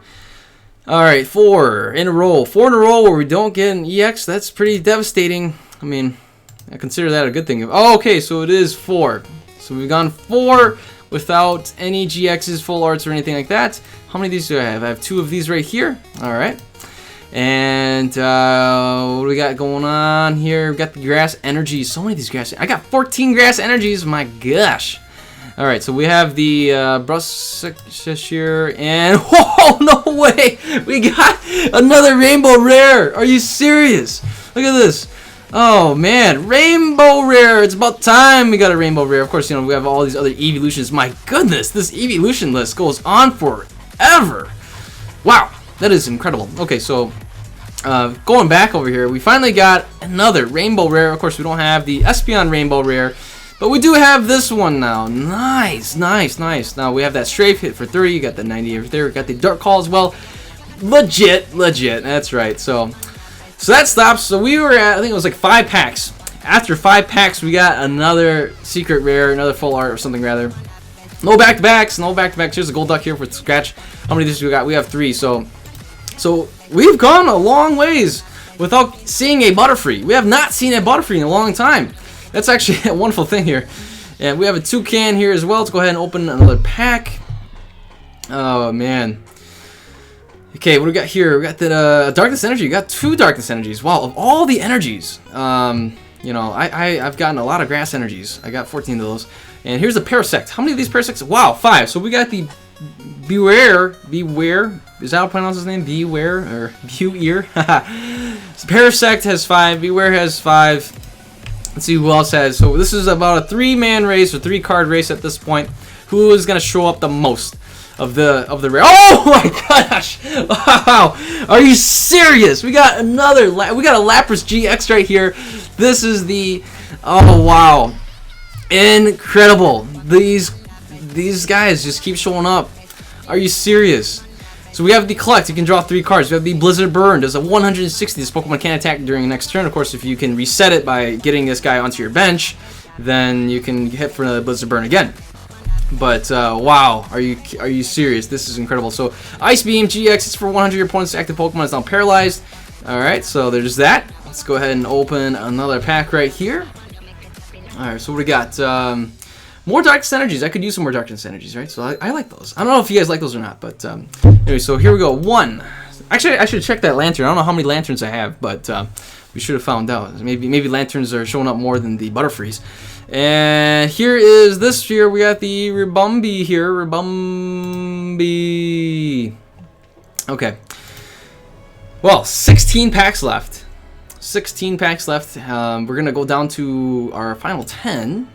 All right, 4 in a row. 4 in a row where we don't get an EX. That's pretty devastating. I consider that a good thing. Oh, okay, so it is 4. So we've gone 4 without any GXs, full arts, or anything like that. How many of these do I have? I have 2 of these right here. All right. And what do we got going on here? We've got the Grass Energies. So many of these Grass. I got 14 Grass Energies. My gosh. All right, so we have the Brushshire, and oh no way, we got another Rainbow Rare. Are you serious? Look at this. Oh man, Rainbow Rare. It's about time we got a Rainbow Rare. Of course, we have all these other evolutions. My goodness, this evolution list goes on forever. Wow, that is incredible. Okay, so going back over here, we finally got another Rainbow Rare. Of course, we don't have the Espeon Rainbow Rare, but we do have this one now. Nice, nice, nice. Now we have that Strafe hit for 30. You got the 90 over there. We got the Dark Call as well. Legit. That's right. So that stops. So we were at, I think it was like 5 packs. After 5 packs, we got another secret rare, another full art or something rather. No back-to-backs. Here's a Gold Duck here for scratch. How many of these we got? We have 3. So we've gone a long ways without seeing a Butterfree. We have not seen a Butterfree in a long time. That's actually a wonderful thing here. And we have a Toucan here as well. Let's go ahead and open another pack. Oh man. Okay, what do we got here? We got the Darkness Energy. We got 2 Darkness Energies. Wow, of all the energies, I've gotten a lot of Grass Energies. I got 14 of those. And here's the Parasect. How many of these Parasects? Wow, 5. So we got the Beware. Is that how I pronounce his name? Beware or Bewear? So Parasect has 5. Beware has 5. Let's see who else has. So this is about a 3-man race or 3-card race at this point. Who is gonna show up the most of the rare? Oh my gosh! Wow! Are you serious? We got another. We got a Lapras GX right here. This is the. Oh wow! Incredible. These guys just keep showing up. Are you serious? So we have the Collect. You can draw 3 cards. We have the Blizzard Burn. Does a 160. This Pokemon can't attack during the next turn. Of course, if you can reset it by getting this guy onto your bench, then you can hit for another Blizzard Burn again. But wow, are you serious? This is incredible. So Ice Beam GX. It's for 100. Your opponent's active Pokemon is now paralyzed. Alright, so there's that. Let's go ahead and open another pack right here. Alright, so what we got? More Darkness Energies. I could use some more Darkness Energies, right? So I like those. I don't know if you guys like those or not, but anyway, so here we go. 1. Actually, I should check that lantern. I don't know how many lanterns I have, but we should have found out. Maybe lanterns are showing up more than the Butterfrees. And here is this year. We got the Ribombee here. Ribombee. Okay. Well, 16 packs left. 16 packs left. We're going to go down to our final 10.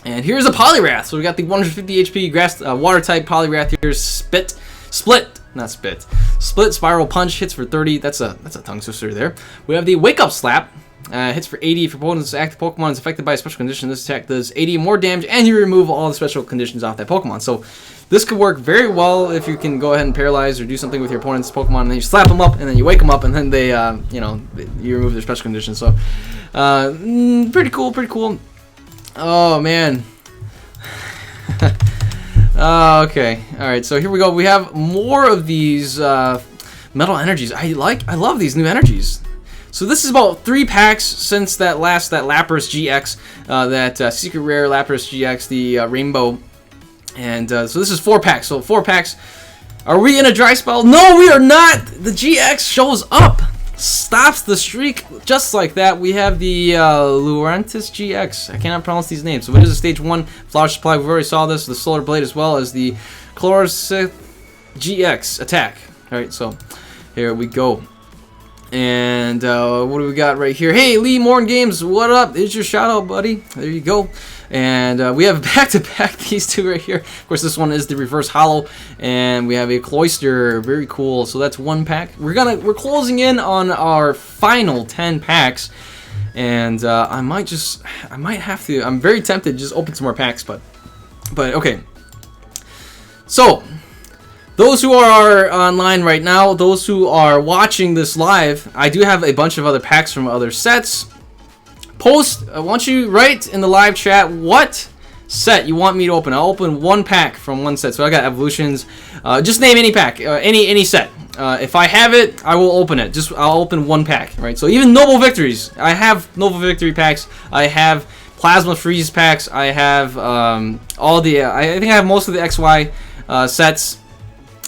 And here's a Poliwrath. So we got the 150 HP grass, water type Poliwrath here. Split, Spiral Punch, hits for 30. That's a tongue twister there. We have the Wake Up Slap. Hits for 80. If your opponent's active Pokemon is affected by a special condition, this attack does 80 more damage, and you remove all the special conditions off that Pokemon. So this could work very well if you can go ahead and paralyze or do something with your opponent's Pokemon, and then you slap them up, and then you wake them up, and then they, you remove their special conditions. So pretty cool. Oh man. Okay. All right. So here we go. We have more of these metal energies. I love these new energies. So this is about 3 packs since that Lapras GX, that secret rare Lapras GX, the Rainbow, and so this is 4 packs. So 4 packs. Are we in a dry spell? No, we are not. The GX shows up, stops the streak just like that. We have the Lurantis GX. I cannot pronounce these names. So it is a stage 1 Flower Supply. We've already saw this. The Solar Blade as well as the Chlorosith GX attack. All right. So here we go. And what do we got right here? Hey, Lee Morn Games, what up? There's your shout out, buddy. There you go. And we have back-to-back these two right here. Of course, this one is the reverse hollow, and we have a Cloyster. Very cool. So that's 1 pack. We're closing in on our final 10 packs, and I might have to. I'm very tempted to just open some more packs, but okay. So those who are online right now, those who are watching this live, I do have a bunch of other packs from other sets. Post, I want you write in the live chat what set you want me to open. I'll open 1 pack from 1 set. So I got Evolutions. Just name any pack, any set. If I have it, I will open it. I'll open 1 pack, right? So even Noble Victories. I have Noble Victory packs. I have Plasma Freeze packs. I have all the. I think I have most of the XY sets.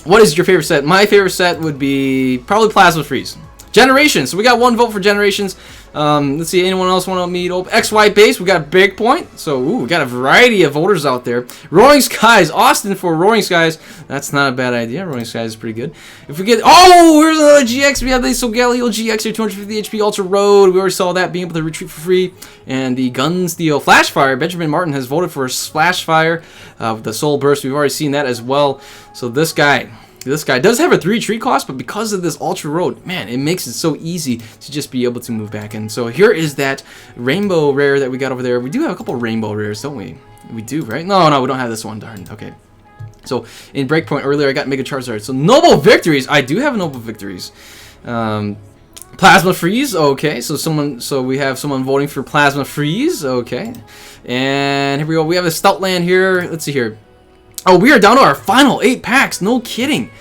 What is your favorite set? My favorite set would be probably Plasma Freeze. Generations. So we got 1 vote for Generations. Let's see. Anyone else want me to open? XY base. We got Big Point. So we got a variety of voters out there. Roaring Skies. Austin for Roaring Skies. That's not a bad idea. Roaring Skies is pretty good. If we get, here's another GX. We have the Solgaleo GX here, 250 HP Ultra Road. We already saw that, being able to retreat for free. And the Gun Steel Flashfire. Benjamin Martin has voted for Flashfire with the Soul Burst. We've already seen that as well. So this guy does have a 3 retreat cost, but because of this Ultra Road, man, it makes it so easy to just be able to move back. And so here is that Rainbow Rare that we got over there. We do have a couple Rainbow Rares, don't we? We do, right? No, we don't have this one. Darn. Okay. So in Breakpoint earlier, I got Mega Charizard. So Noble Victories. I do have Noble Victories. Plasma Freeze. Okay. So we have someone voting for Plasma Freeze. Okay. And here we go. We have a Stoutland here. Let's see here. Oh, we are down to our final 8 packs. No kidding.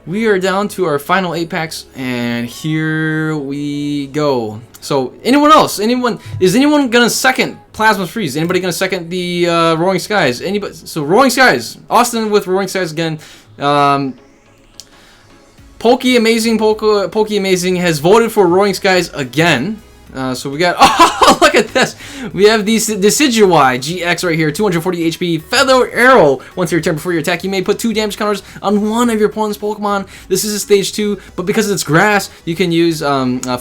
We are down to our final 8 packs, and here we go. So, anyone else? Is anyone gonna second Plasma Freeze? Anybody gonna second the Roaring Skies? Anybody? So, Roaring Skies. Austin with Roaring Skies again. Pokey Amazing has voted for Roaring Skies again. So we got, oh, look at this. We have the Decidueye GX right here, 240 HP, Feather Arrow. Once your turn before your attack, you may put 2 damage counters on one of your opponent's Pokemon. This is a stage 2, but because it's grass, you can use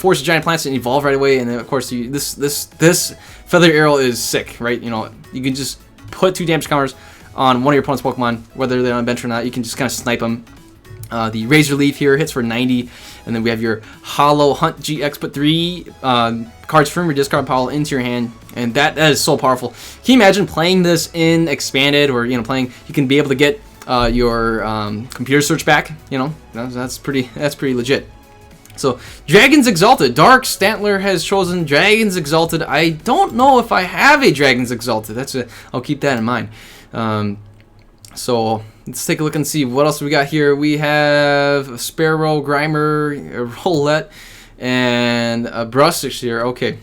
Force Giant Plants and evolve right away. And then, of course, this Feather Arrow is sick, right? You know, you can just put 2 damage counters on one of your opponent's Pokemon, whether they're on bench or not. You can just kind of snipe them. The Razor Leaf here hits for 90, and then we have your Hollow Hunt GX. Put 3 cards from your discard pile into your hand, and that is so powerful. Can you imagine playing this in Expanded, or you can be able to get your computer search back? You know, that's pretty legit. So Dragon's Exalted. Dark Stantler has chosen Dragon's Exalted. I don't know if I have a Dragon's Exalted. I'll keep that in mind. So let's take a look and see what else we got here. We have Sparrow, Grimer, Roulette, And a Brustish here. Okay.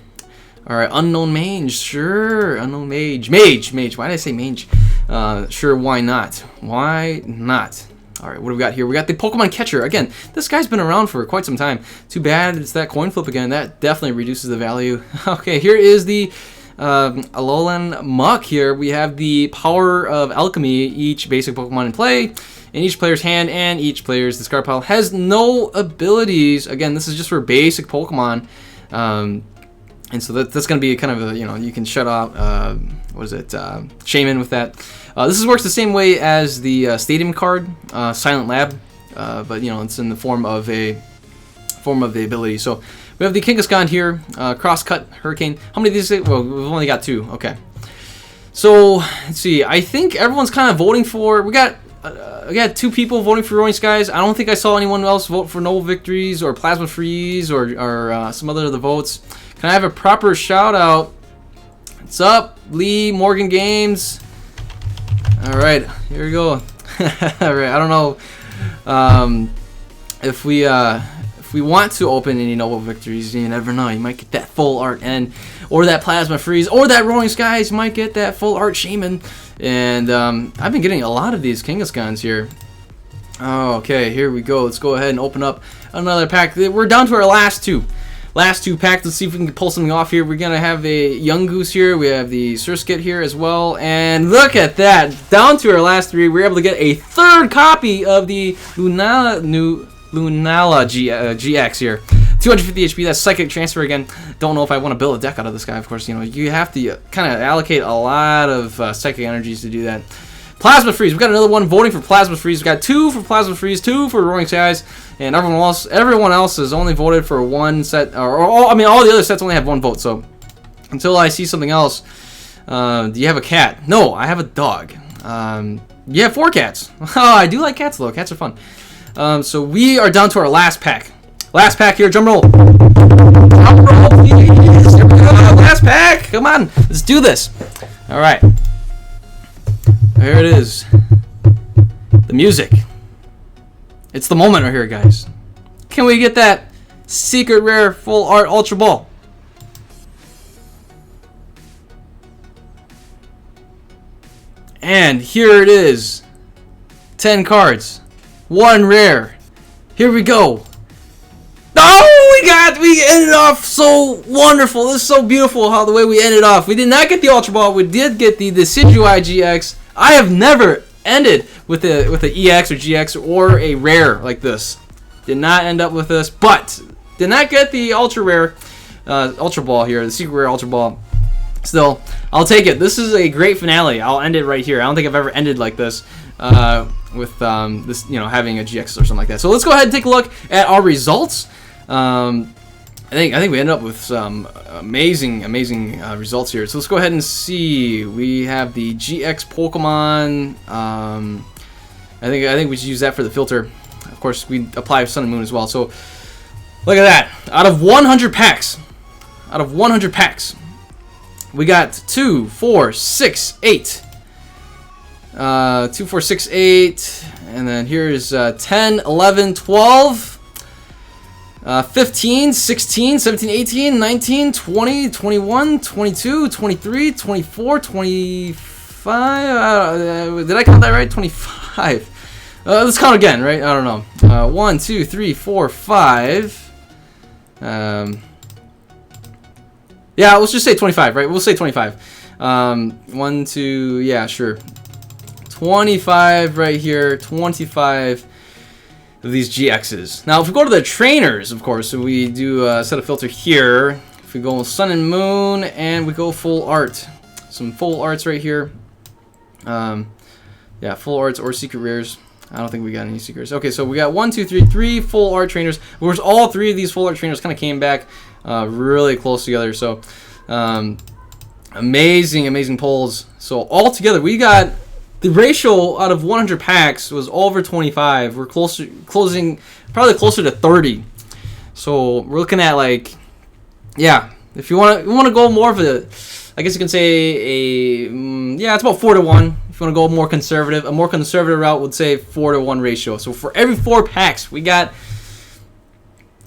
All right. Unknown Mage. Sure. Unknown Mage. Mage. Why did I say Mage? Sure. Why not? Why not? All right. What do we got here? We got the Pokemon Catcher. Again, this guy's been around for quite some time. Too bad it's that coin flip again. That definitely reduces the value. Okay. Here is the Alolan Muck. Here we have the Power of Alchemy. Each basic Pokemon in play in each player's hand and each player's discard pile has no abilities. Again, this is just for basic Pokemon, and so that's going to be kind of a, you can shut out what is it, Shaman with that. This works the same way as the Stadium card, Silent Lab, but it's in the form of the ability. So we have the Kangaskhan here, Crosscut, Hurricane. How many of these? Well, we've only got 2. Okay. So let's see. I think everyone's kind of voting for. We got 2 people voting for Roaring Skies. I don't think I saw anyone else vote for Noble Victories or Plasma Freeze or some other of the votes. Can I have a proper shout out? What's up, Lee Morgan Games? All right, here we go. All right, I don't know if we want to open any Noble Victories. You never know. You might get that full art or that Plasma Freeze, or that Roaring Skies. You might get that full art Shaman. And I've been getting a lot of these Kangaskhan's here. Oh, okay, here we go. Let's go ahead and open up another pack. We're down to our last two packs. Let's see if we can pull something off here. We're gonna have a Young Goose here. We have the Surskit here as well. And look at that! Down to our last 3. We're able to get a 3rd copy of the Lunala GX here. 250 HP, that's Psychic Transfer again. Don't know if I want to build a deck out of this guy, of course. You have to kind of allocate a lot of Psychic energies to do that. Plasma Freeze, we've got another one voting for Plasma Freeze. We've got 2 for Plasma Freeze, 2 for Roaring Skies, and everyone else has only voted for 1 set, all the other sets only have 1 vote, so until I see something else. Do you have a cat? No, I have a dog. You have 4 cats. Oh, I do like cats though, cats are fun. So we are down to our last pack. Last pack here, drum roll. Drum roll, please. Here we go. Last pack. Come on, let's do this. All right. There it is. The music. It's the moment right here, guys. Can we get that secret rare full art Ultra Ball? And here it is. 10 cards. 1 rare. Here we go. Oh, we ended off so wonderful. This is so beautiful how the way we ended off. We did not get the Ultra Ball. We did get the Decidueye GX. I have never ended with a EX or GX or a rare like this. Did not end up with this, but did not get the ultra rare Ultra Ball here, the secret rare Ultra Ball. Still, I'll take it. This is a great finale. I'll end it right here. I don't think I've ever ended like this with this, having a GX or something like that. So let's go ahead and take a look at our results. I think we ended up with some amazing results here. So let's go ahead and see. We have the GX Pokemon. I think we should use that for the filter. Of course, we apply Sun and Moon as well. So look at that. Out of 100 packs, we got 2, 4, 6, 8. 2, 4, 6, 8. And then here's 10, 11, 12. 15, 16, 17, 18, 19, 20, 21, 22, 23, 24, 25. Did I count that right? 25. Let's count again, right? I don't know. 1, 2, 3, 4, 5. Yeah, let's just say 25, right? We'll say 25. 1, 2, yeah, sure. 25 right here. 25 of these GXs. Now, if we go to the trainers, of course, so we do set a filter here. If we go Sun and Moon, and we go full art, some full arts right here. Yeah, full arts or secret rares. I don't think we got any secrets. Okay, so we got 1, 2, 3, 3 full art trainers. Of course, all 3 of these full art trainers kind of came back really close together. So amazing pulls. So all together, we got. The ratio out of 100 packs was over 25. We're closing probably closer to 30. So we're looking at yeah. If you want to go more of a, I guess you can say yeah, it's about 4 to 1. If you want to go more conservative, a more conservative route would say 4 to 1 ratio. So for every 4 packs, we got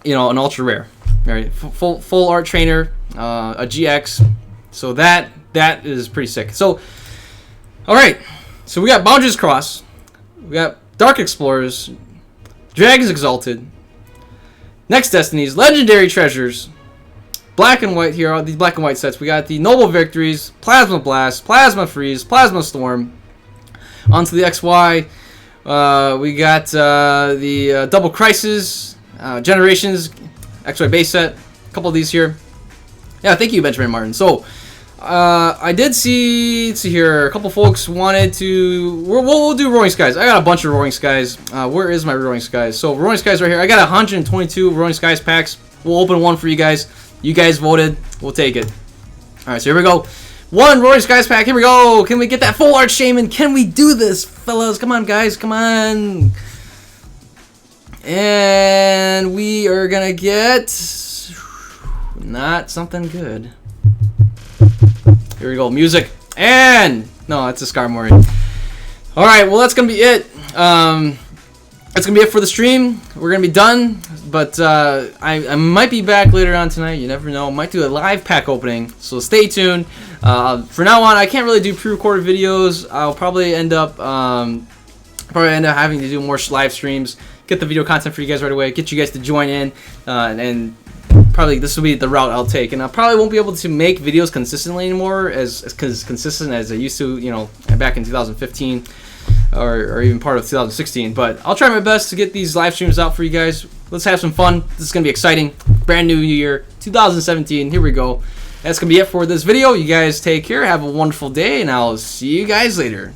an ultra rare. All right, full art trainer, a GX. So that is pretty sick. So, all right. So we got Boundaries Cross, we got Dark Explorers, Dragons Exalted, Next Destinies, Legendary Treasures, Black and White here. These Black and White sets. We got the Noble Victories, Plasma Blast, Plasma Freeze, Plasma Storm. Onto the XY. We got the Double Crisis, Generations, XY base set. A couple of these here. Yeah, thank you, Benjamin Martin. So, I did see, let's see here, a couple folks wanted to, we'll do Roaring Skies. I got a bunch of Roaring Skies. Where is my Roaring Skies? So, Roaring Skies right here. I got 122 Roaring Skies packs. We'll open one for you guys. You guys voted. We'll take it. Alright, so here we go. One Roaring Skies pack. Here we go. Can we get that full art shaman? Can we do this, fellas? Come on, guys. Come on. And we are going to get not something good. Here we go. Music. And no, that's a Skarmory. All right. Well, that's going to be it. That's going to be it for the stream. We're going to be done. But I might be back later on tonight. You never know. Might do a live pack opening. So stay tuned. For now on, I can't really do pre-recorded videos. I'll probably end up having to do more live streams. Get the video content for you guys right away. Get you guys to join in. And probably this will be the route I'll take. And I probably won't be able to make videos consistently anymore, as consistent as I used to, you know, back in 2015 or even part of 2016. But I'll try my best to get these live streams out for you guys. Let's have some fun. This is going to be exciting. Brand new year, 2017. Here we go. That's going to be it for this video. You guys take care. Have a wonderful day, and I'll see you guys later.